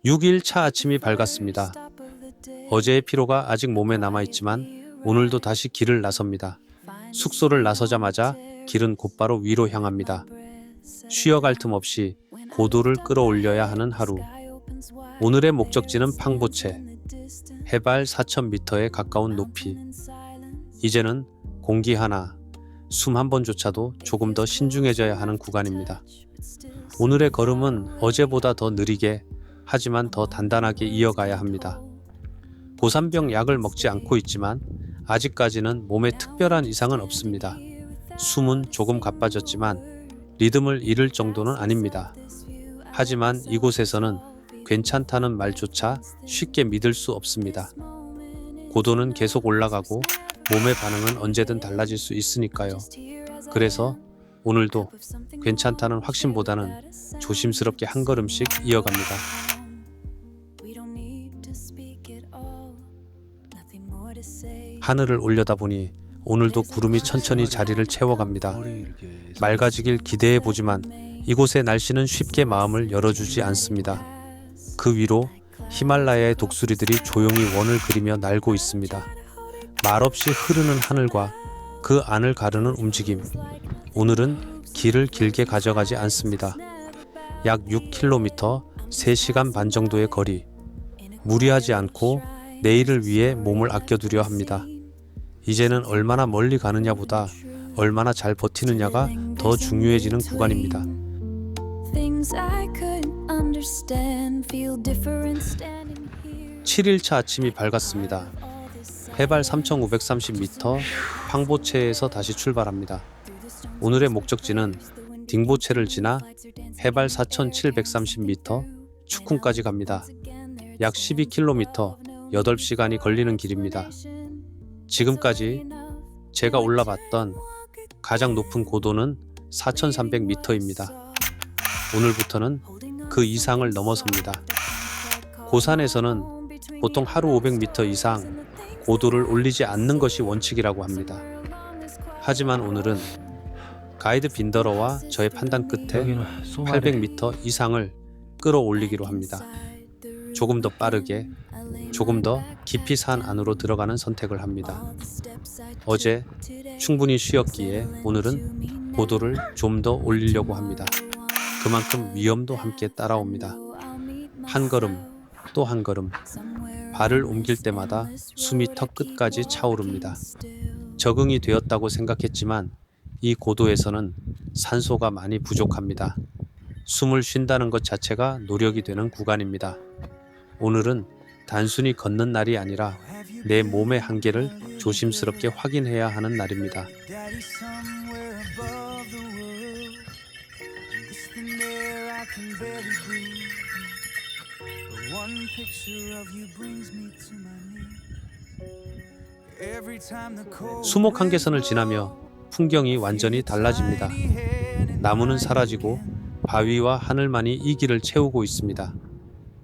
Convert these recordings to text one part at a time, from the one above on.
6일 차 아침이 밝았습니다. 어제의 피로가 아직 몸에 남아있지만 오늘도 다시 길을 나섭니다. 숙소를 나서자마자 길은 곧바로 위로 향합니다. 쉬어갈 틈 없이 고도를 끌어올려야 하는 하루. 오늘의 목적지는 팡보체, 해발 4,000m에 가까운 높이. 이제는 공기 하나, 숨 한 번조차도 조금 더 신중해져야 하는 구간입니다. 오늘의 걸음은 어제보다 더 느리게, 하지만 더 단단하게 이어가야 합니다. 고산병 약을 먹지 않고 있지만 아직까지는 몸에 특별한 이상은 없습니다. 숨은 조금 가빠졌지만 리듬을 잃을 정도는 아닙니다. 하지만 이곳에서는 괜찮다는 말조차 쉽게 믿을 수 없습니다. 고도는 계속 올라가고 몸의 반응은 언제든 달라질 수 있으니까요. 그래서 오늘도 괜찮다는 확신보다는 조심스럽게 한 걸음씩 이어갑니다. 하늘을 올려다보니 오늘도 구름이 천천히 자리를 채워갑니다. 맑아지길 기대해보지만 이곳의 날씨는 쉽게 마음을 열어주지 않습니다. 그 위로 히말라야의 독수리들이 조용히 원을 그리며 날고 있습니다. 말없이 흐르는 하늘과 그 안을 가르는 움직임. 오늘은 길을 길게 가져가지 않습니다. 약 6km, 3시간 반 정도의 거리. 무리하지 않고 내일을 위해 몸을 아껴두려 합니다. 이제는 얼마나 멀리 가느냐보다 얼마나 잘 버티느냐가 더 중요해지는 구간입니다. 7일차 아침이 밝았습니다. 해발 3,530m, 팡보체에서 다시 출발합니다. 오늘의 목적지는 딩보체를 지나 해발 4,730m, 추쿤까지 갑니다. 약 12km, 8시간이 걸리는 길입니다. 지금까지 제가 올라봤던 가장 높은 고도는 4,300m입니다. 오늘부터는 그 이상을 넘어섭니다. 고산에서는 보통 하루 500m 이상 고도를 올리지 않는 것이 원칙이라고 합니다. 하지만 오늘은 가이드 빈더러와 저의 판단 끝에 800m 이상을 끌어올리기로 합니다. 조금 더 빠르게, 조금 더 깊이 산 안으로 들어가는 선택을 합니다. 어제 충분히 쉬었기에 오늘은 고도를 좀 더 올리려고 합니다. 그만큼 위험도 함께 따라옵니다. 한 걸음, 또 한 걸음, 발을 옮길 때마다 숨이 턱 끝까지 차오릅니다. 적응이 되었다고 생각했지만 이 고도에서는 산소가 많이 부족합니다. 숨을 쉰다는 것 자체가 노력이 되는 구간입니다. 오늘은 단순히 걷는 날이 아니라 내 몸의 한계를 조심스럽게 확인해야 하는 날입니다. 수목 한계선을 지나며 풍경이 완전히 달라집니다. 나무는 사라지고 바위와 하늘만이 이 길을 채우고 있습니다.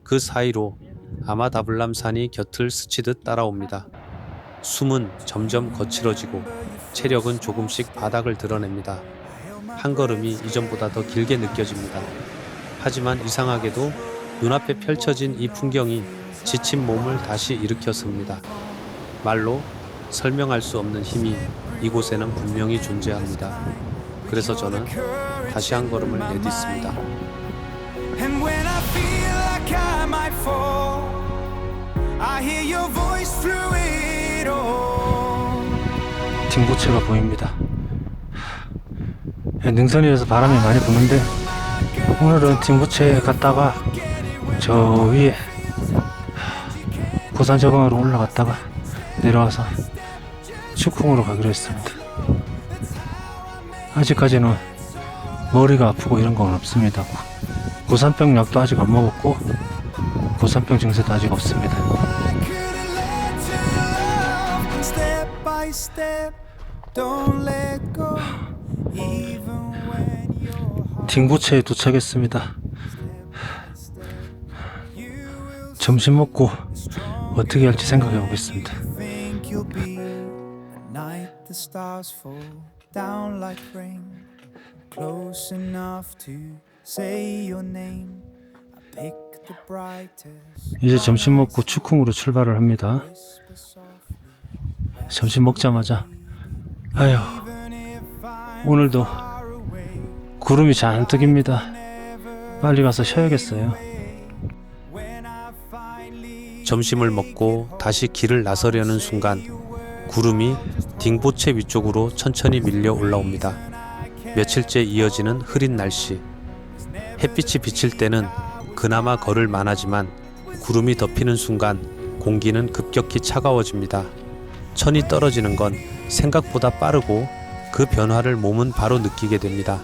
그 사이로 아마다블람산이 곁을 스치듯 따라옵니다. 숨은 점점 거칠어지고 체력은 조금씩 바닥을 드러냅니다. 한 걸음이 이전보다 더 길게 느껴집니다. 하지만 이상하게도 눈앞에 펼쳐진 이 풍경이 지친 몸을 다시 일으켜 섭니다. 말로 설명할 수 없는 힘이 이곳에는 분명히 존재합니다. 그래서 저는 다시 한 걸음을 내딛습니다. 딩보체가 보입니다. 능선이라서 바람이 많이 부는데 오늘은 딩보체에 갔다가 저 위에 고산 저강으로 올라갔다가 내려와서 추쿵으로 가기로 했습니다. 아직까지는 머리가 아프고 이런 건 없습니다. 고산병 약도 아직 안 먹었고 고산병 증세도 아직 없습니다. 딩보체에 도착했습니다. 점심 먹고 어떻게 할지 생각해 보겠습니다. 이제 점심 먹고 추쿵으로 출발을 합니다. 점심 먹자마자 아휴, 오늘도 구름이 잔뜩입니다. 빨리 가서 쉬어야겠어요. 점심을 먹고 다시 길을 나서려는 순간 구름이 딩보체 위쪽으로 천천히 밀려 올라옵니다. 며칠째 이어지는 흐린 날씨. 햇빛이 비칠 때는 그나마 걸을 만하지만 구름이 덮이는 순간 공기는 급격히 차가워집니다. 천이 떨어지는 건 생각보다 빠르고 그 변화를 몸은 바로 느끼게 됩니다.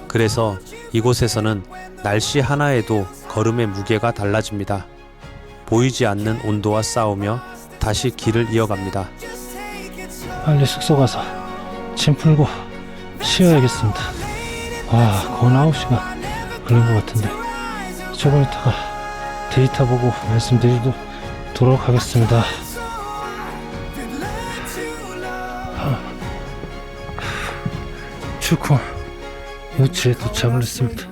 그래서 이곳에서는 날씨 하나에도 걸음의 무게가 달라집니다. 보이지 않는 온도와 싸우며 다시 길을 이어갑니다. 빨리 숙소 가서 짐 풀고 쉬어야겠습니다. 거의 9시간 걸린 것 같은데 조금 있다가 데이터 보고 말씀드리도록 하겠습니다. 추쿵 우치에 도착을 했습니다.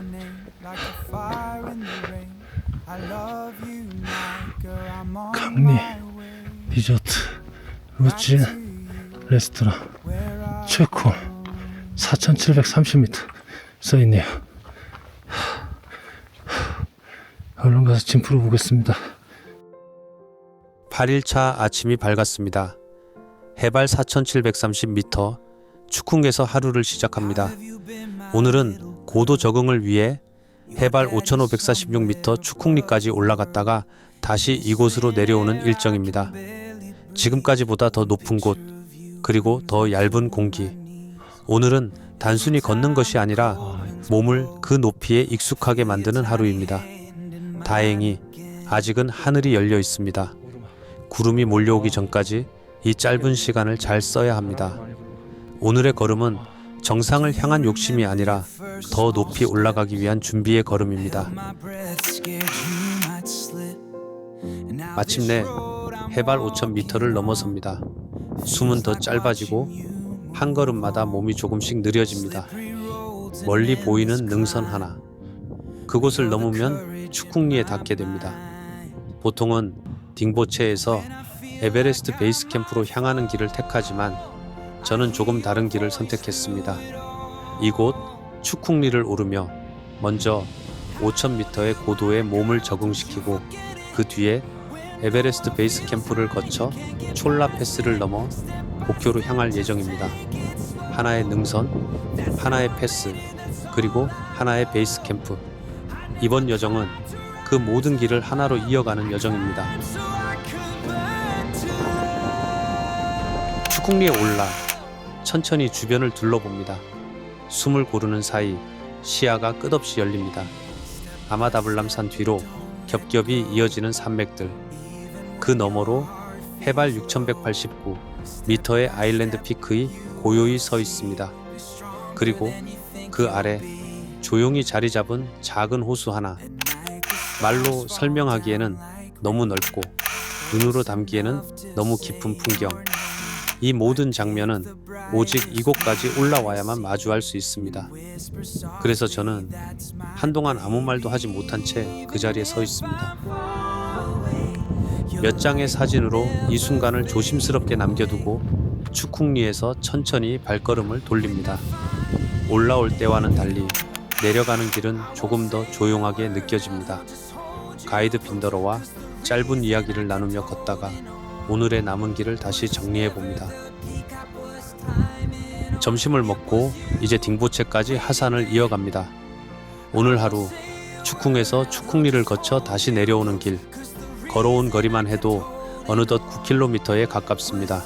강리 리조트 루진 레스토랑 추쿵 4730m 써있네요. 얼른 가서 짐 풀어보겠습니다. 8일차 아침이 밝았습니다. 해발 4730m 추쿵에서 하루를 시작합니다. 오늘은 고도 적응을 위해 해발 5546m 추쿵리까지 올라갔다가 다시 이곳으로 내려오는 일정입니다. 지금까지보다 더 높은 곳, 그리고 더 얇은 공기. 오늘은 단순히 걷는 것이 아니라 몸을 그 높이에 익숙하게 만드는 하루입니다. 다행히 아직은 하늘이 열려 있습니다. 구름이 몰려오기 전까지 이 짧은 시간을 잘 써야 합니다. 오늘의 걸음은 정상을 향한 욕심이 아니라 더 높이 올라가기 위한 준비의 걸음입니다. 마침내 해발 5000m를 넘어섭니다. 숨은 더 짧아지고 한 걸음마다 몸이 조금씩 느려집니다. 멀리 보이는 능선 하나. 그곳을 넘으면 추쿵리에 닿게 됩니다. 보통은 딩보체에서 에베레스트 베이스 캠프로 향하는 길을 택하지만 저는 조금 다른 길을 선택했습니다. 이곳 추쿵리를 오르며 먼저 5000m의 고도에 몸을 적응시키고 그 뒤에 에베레스트 베이스 캠프를 거쳐 촐라 패스를 넘어 목표로 향할 예정입니다. 하나의 능선, 하나의 패스, 그리고 하나의 베이스 캠프. 이번 여정은 그 모든 길을 하나로 이어가는 여정입니다. 추쿵리에 올라 천천히 주변을 둘러봅니다. 숨을 고르는 사이 시야가 끝없이 열립니다. 아마다블람산 뒤로 겹겹이 이어지는 산맥들. 그 너머로 해발 6189m의 아일랜드 피크가 고요히 서 있습니다. 그리고 그 아래 조용히 자리 잡은 작은 호수 하나. 말로 설명하기에는 너무 넓고 눈으로 담기에는 너무 깊은 풍경. 이 모든 장면은 오직 이곳까지 올라와야만 마주할 수 있습니다. 그래서 저는 한동안 아무 말도 하지 못한 채 그 자리에 서 있습니다. 몇 장의 사진으로 이 순간을 조심스럽게 남겨두고 추쿵리에서 천천히 발걸음을 돌립니다. 올라올 때와는 달리 내려가는 길은 조금 더 조용하게 느껴집니다. 가이드 빈더러와 짧은 이야기를 나누며 걷다가 오늘의 남은 길을 다시 정리해 봅니다. 점심을 먹고 이제 딩보체까지 하산을 이어갑니다. 오늘 하루 추쿵에서 추쿵리를 거쳐 다시 내려오는 길. 걸어온 거리만 해도 어느덧 9km에 가깝습니다.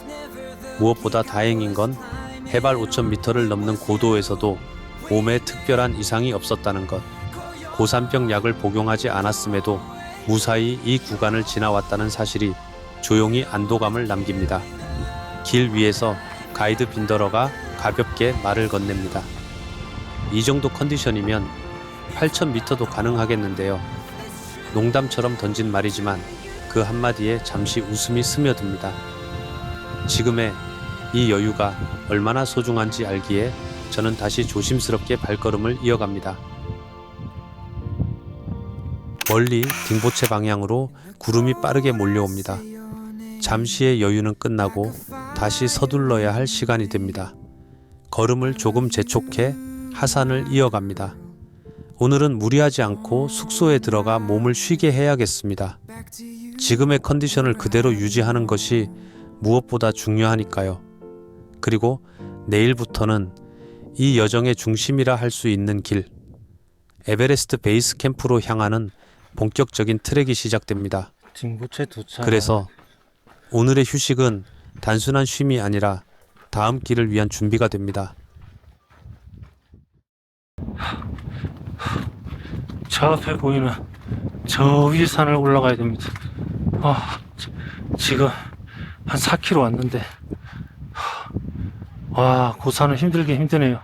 무엇보다 다행인 건 해발 5000m를 넘는 고도에서도 몸에 특별한 이상이 없었다는 것. 고산병 약을 복용하지 않았음에도 무사히 이 구간을 지나왔다는 사실이 조용히 안도감을 남깁니다. 길 위에서 가이드 빈더러가 가볍게 말을 건넵니다. 이 정도 컨디션이면 8000m도 가능하겠는데요. 농담처럼 던진 말이지만 그 한마디에 잠시 웃음이 스며듭니다. 지금의 이 여유가 얼마나 소중한지 알기에 저는 다시 조심스럽게 발걸음을 이어갑니다. 멀리 딩보체 방향으로 구름이 빠르게 몰려옵니다. 잠시의 여유는 끝나고 다시 서둘러야 할 시간이 됩니다. 걸음을 조금 재촉해 하산을 이어갑니다. 오늘은 무리하지 않고 숙소에 들어가 몸을 쉬게 해야겠습니다. 지금의 컨디션을 그대로 유지하는 것이 무엇보다 중요하니까요. 그리고 내일부터는 이 여정의 중심이라 할 수 있는 길, 에베레스트 베이스 캠프로 향하는 본격적인 트랙이 시작됩니다. 딩보체 도착. 그래서 오늘의 휴식은 단순한 쉼이 아니라 다음 길을 위한 준비가 됩니다. 저 앞에 보이는 저 위 산을 올라가야 됩니다. 지금 한 4km 왔는데 와, 그 산은 힘들긴 힘드네요.